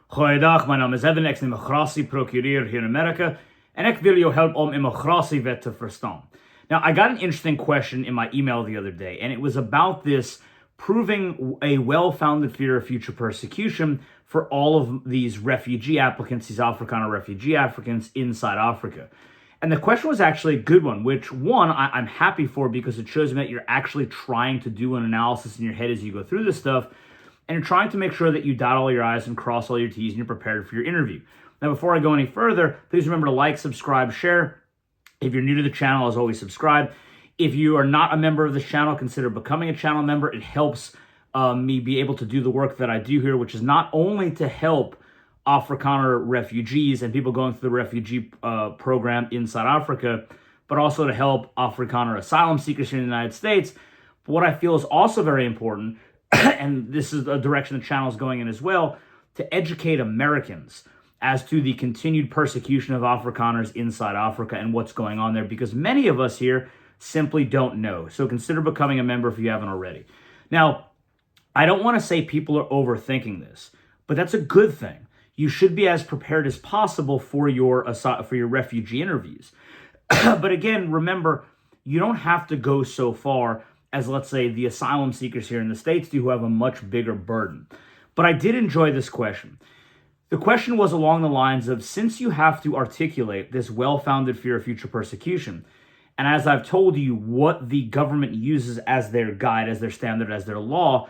Goeiedag, mijn naam is Evan, ik ben immigratie-procureur hier in Amerika, en ik wil je helpen om immigratiewet te verstaan. Now, I got an interesting question in my email the other day, and it was about this proving a well-founded fear of future persecution for all of these refugee applicants, these Afrikaner refugee applicants inside Africa. And the question was actually a good one, which, one, I'm happy for because it shows me that you're actually trying to do an analysis in your head as you go through this stuff, and you're trying to make sure that you dot all your I's and cross all your T's and you're prepared for your interview. Now, before I go any further, please remember to like, subscribe, share. If you're new to the channel, as always, subscribe. If you are not a member of this channel, consider becoming a channel member. It helps me be able to do the work that I do here, which is not only to help Afrikaner refugees and people going through the refugee program inside Africa, but also to help Afrikaner asylum seekers here in the United States. But what I feel is also very important, and this is a direction the channel is going in as well, to educate Americans as to the continued persecution of Afrikaners inside Africa and what's going on there, because many of us here simply don't know. So consider becoming a member if you haven't already. Now, I don't want to say people are overthinking this, but that's a good thing. You should be as prepared as possible for your refugee interviews. But again, remember, you don't have to go so far as, let's say, the asylum seekers here in the States do, who have a much bigger burden. But I did enjoy this question. The question was along the lines of, since you have to articulate this well-founded fear of future persecution, and as I've told you, what the government uses as their guide, as their standard, as their law,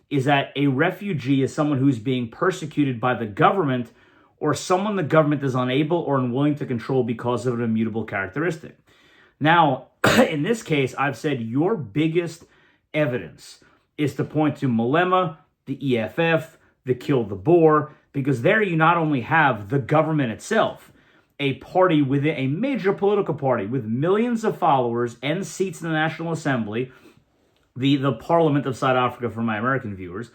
is that a refugee is someone who's being persecuted by the government or someone the government is unable or unwilling to control because of an immutable characteristic. Now, in this case, I've said your biggest evidence is to point to Malema, the EFF, the Kill the Boer, because there you not only have the government itself, a party within a major political party with millions of followers and seats in the National Assembly, the Parliament of South Africa for my American viewers,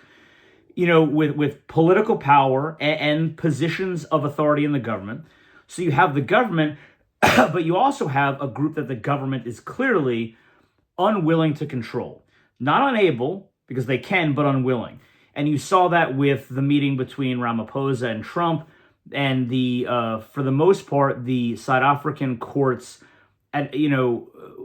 you know, with political power and positions of authority in the government. So you have the government, but you also have a group that the government is clearly unwilling to control. Not unable, because they can, but unwilling. And you saw that with the meeting between Ramaphosa and Trump, and for the most part, the South African courts,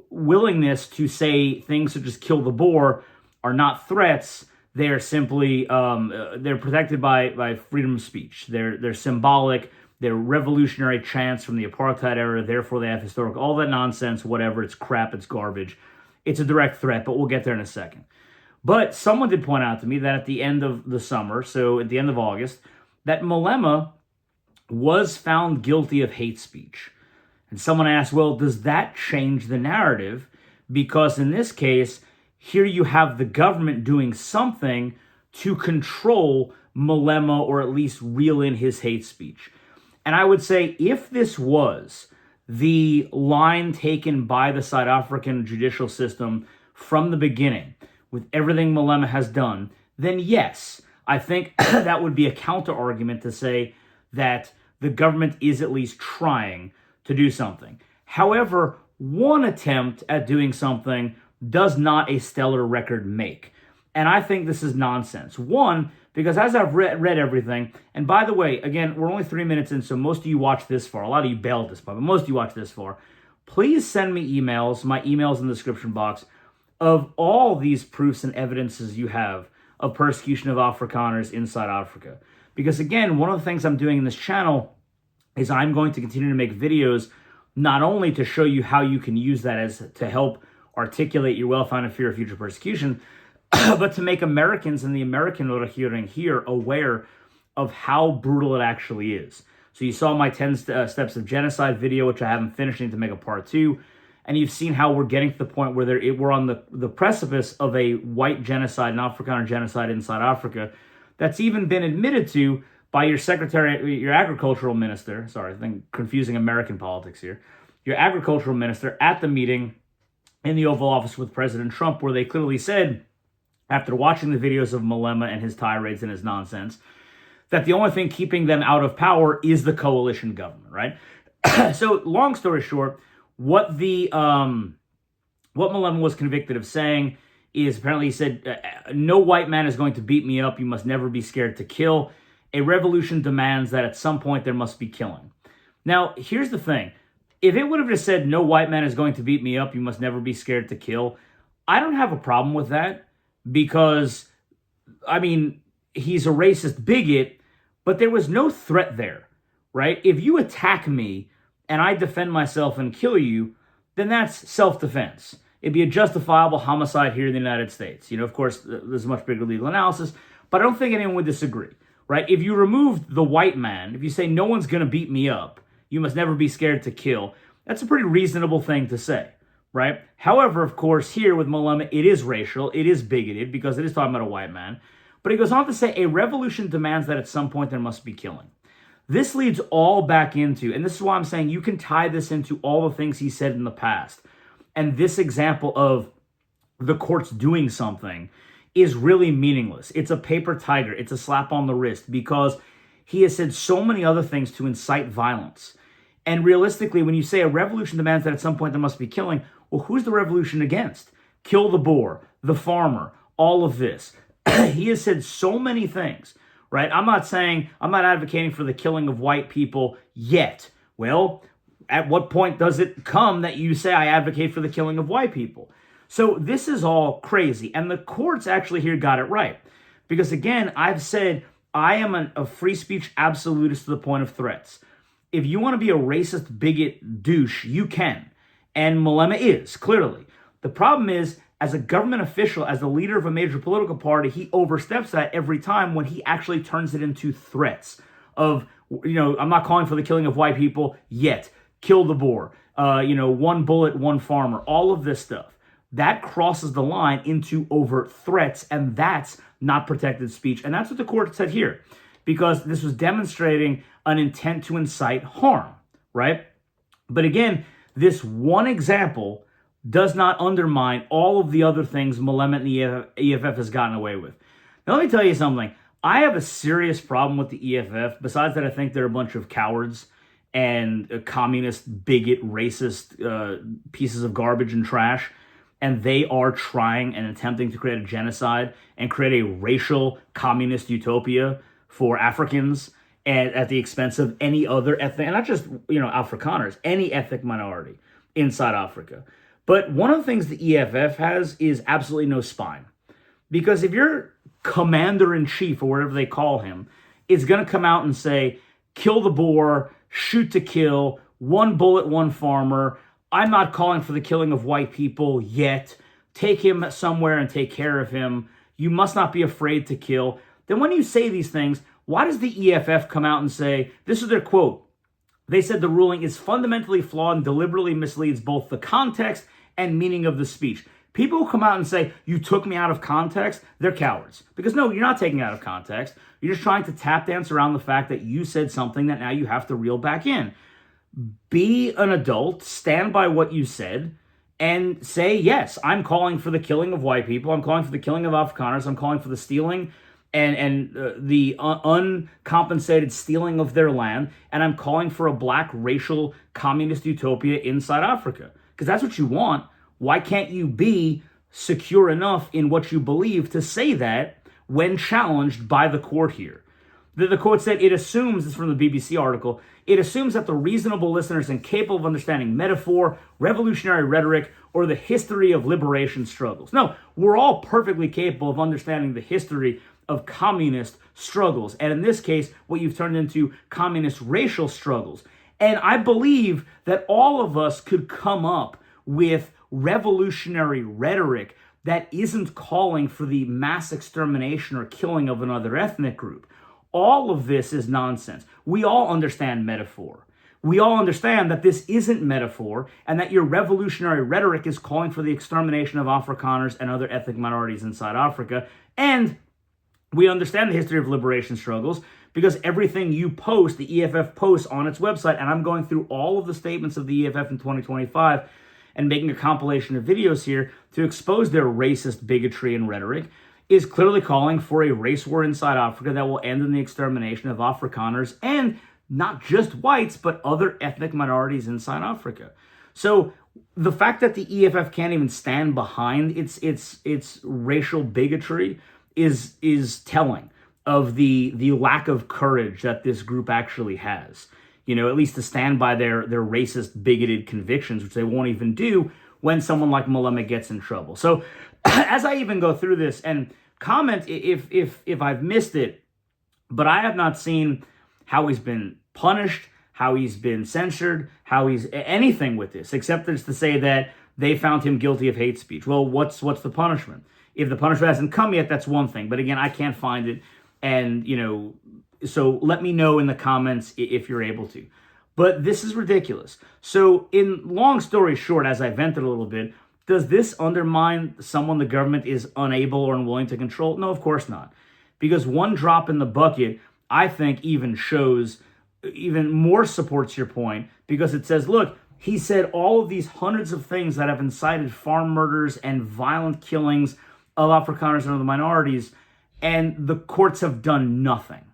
willingness to say things such as kill the Boer are not threats. They're simply they're protected by freedom of speech. They're symbolic. They're revolutionary chants from the apartheid era. Therefore, they have historical, all that nonsense, whatever. It's crap. It's garbage. It's a direct threat, but we'll get there in a second. But someone did point out to me that at the end of the summer, so at the end of August, that Malema was found guilty of hate speech. And someone asked, well, does that change the narrative? Because in this case, here you have the government doing something to control Malema, or at least reel in his hate speech. And I would say, if this was the line taken by the South African judicial system from the beginning, with everything Malema has done, then yes, I think that would be a counter-argument to say that the government is at least trying to do something. However, one attempt at doing something does not a stellar record make. And I think this is nonsense. One, because as I've read everything, and by the way, again, we're only 3 minutes in, so most of you watch this far. A lot of you bailed this far, but most of you watch this far. Please send me emails, my email's in the description box, of all these proofs and evidences you have of persecution of Afrikaners inside Africa. Because again, one of the things I'm doing in this channel is I'm going to continue to make videos not only to show you how you can use that as to help articulate your well-founded fear of future persecution, but to make Americans and the American hearing here aware of how brutal it actually is. So you saw my 10 steps of genocide video, which I haven't finished, I need to make a part 2. And you've seen how we're getting to the point where we're on the precipice of a white genocide, an Afrikaner genocide inside Africa, that's even been admitted to by your your agricultural minister. Sorry, I think confusing American politics here. Your agricultural minister at the meeting in the Oval Office with President Trump, where they clearly said, after watching the videos of Malema and his tirades and his nonsense, that the only thing keeping them out of power is the coalition government, right? So, long story short, what Malema was convicted of saying is, apparently he said, no white man is going to beat me up. You must never be scared to kill. A revolution demands that at some point there must be killing. Now, here's the thing. If it would have just said, no white man is going to beat me up, you must never be scared to kill, I don't have a problem with that because, I mean, he's a racist bigot, but there was no threat there, right? If you attack me and I defend myself and kill you, then that's self-defense. It'd be a justifiable homicide here in the United States. You know, of course, there's a much bigger legal analysis, but I don't think anyone would disagree, right? If you removed the white man, if you say no one's going to beat me up, you must never be scared to kill, that's a pretty reasonable thing to say, right? However, of course, here with Malema, it is racial, it is bigoted because it is talking about a white man. But he goes on to say, a revolution demands that at some point there must be killing. This leads all back into, and this is why I'm saying you can tie this into all the things he said in the past. And this example of the courts doing something is really meaningless. It's a paper tiger. It's a slap on the wrist because he has said so many other things to incite violence. And realistically, when you say a revolution demands that at some point there must be killing, well, who's the revolution against? Kill the Boer, the farmer, all of this. He has said so many things, right? I'm not advocating for the killing of white people yet. Well, at what point does it come that you say I advocate for the killing of white people? So this is all crazy. And the courts actually here got it right. Because again, I've said I am a free speech absolutist to the point of threats. If you want to be a racist bigot douche, you can. And Malema is, clearly. The problem is, as a government official, as the leader of a major political party, he oversteps that every time when he actually turns it into threats of, you know, I'm not calling for the killing of white people yet. Kill the Boer. One bullet, one farmer. All of this stuff. That crosses the line into overt threats, and that's not protected speech. And that's what the court said here, because this was demonstrating an intent to incite harm, right? But again, this one example does not undermine all of the other things Malema and the EFF has gotten away with. Now, let me tell you something. I have a serious problem with the EFF. Besides that, I think they're a bunch of cowards and communist, bigot, racist pieces of garbage and trash. And they are trying and attempting to create a genocide and create a racial communist utopia for Africans and at the expense of any other ethnic, and not just, Afrikaners, any ethnic minority inside Africa. But one of the things the EFF has is absolutely no spine. Because if your commander-in-chief, or whatever they call him, is going to come out and say, kill the Boer, shoot to kill, one bullet, one farmer, I'm not calling for the killing of white people yet, take him somewhere and take care of him, you must not be afraid to kill, then when you say these things, why does the EFF come out and say, this is their quote, they said the ruling is fundamentally flawed and deliberately misleads both the context and meaning of the speech. People who come out and say, you took me out of context, they're cowards. Because no, you're not taking it out of context. You're just trying to tap dance around the fact that you said something that now you have to reel back in. Be an adult, stand by what you said, and say, yes, I'm calling for the killing of white people, I'm calling for the killing of Afrikaners, I'm calling for the stealing and the uncompensated stealing of their land, and I'm calling for a black racial communist utopia inside Africa. Because that's what you want. Why can't you be secure enough in what you believe to say that when challenged by the court here? The court said it assumes, this is from the BBC article, it assumes that the reasonable listener is incapable of understanding metaphor, revolutionary rhetoric, or the history of liberation struggles. No, we're all perfectly capable of understanding the history of communist struggles. And in this case, what you've turned into communist racial struggles. And I believe that all of us could come up with revolutionary rhetoric that isn't calling for the mass extermination or killing of another ethnic group. All of this is nonsense. We all understand metaphor. We all understand that this isn't metaphor and that your revolutionary rhetoric is calling for the extermination of Afrikaners and other ethnic minorities inside Africa. And we understand the history of liberation struggles because everything you post, the EFF posts on its website, and I'm going through all of the statements of the EFF in 2025 and making a compilation of videos here to expose their racist bigotry and rhetoric, is clearly calling for a race war inside Africa that will end in the extermination of Afrikaners and not just whites, but other ethnic minorities inside Africa. So the fact that the EFF can't even stand behind its racial bigotry is telling. of the lack of courage that this group actually has. You know, at least to stand by their racist, bigoted convictions, which they won't even do when someone like Malema gets in trouble. So as I even go through this, and comment if I've missed it, but I have not seen how he's been punished, how he's been censored, how he's anything with this, except just to say that they found him guilty of hate speech. Well, what's the punishment? If the punishment hasn't come yet, that's one thing. But again, I can't find it. And, you know, so let me know in the comments if you're able to. But this is ridiculous. So in long story short, as I vented a little bit, does this undermine someone the government is unable or unwilling to control? No, of course not. Because one drop in the bucket, I think, even shows, even more supports your point, because it says, look, he said all of these hundreds of things that have incited farm murders and violent killings of Afrikaners and other minorities, and the courts have done nothing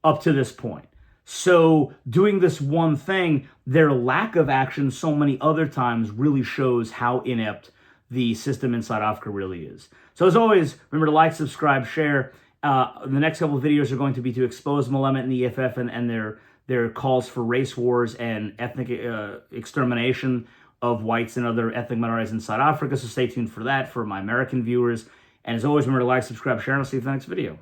up to this point. So doing this one thing, their lack of action so many other times really shows how inept the system inside Africa really is. So as always, remember to like, subscribe, share. The next couple of videos are going to be to expose Malema and the EFF and their calls for race wars and ethnic extermination of whites and other ethnic minorities inside Africa. So stay tuned for that for my American viewers. And as always, remember to like, subscribe, share, and I'll see you in the next video.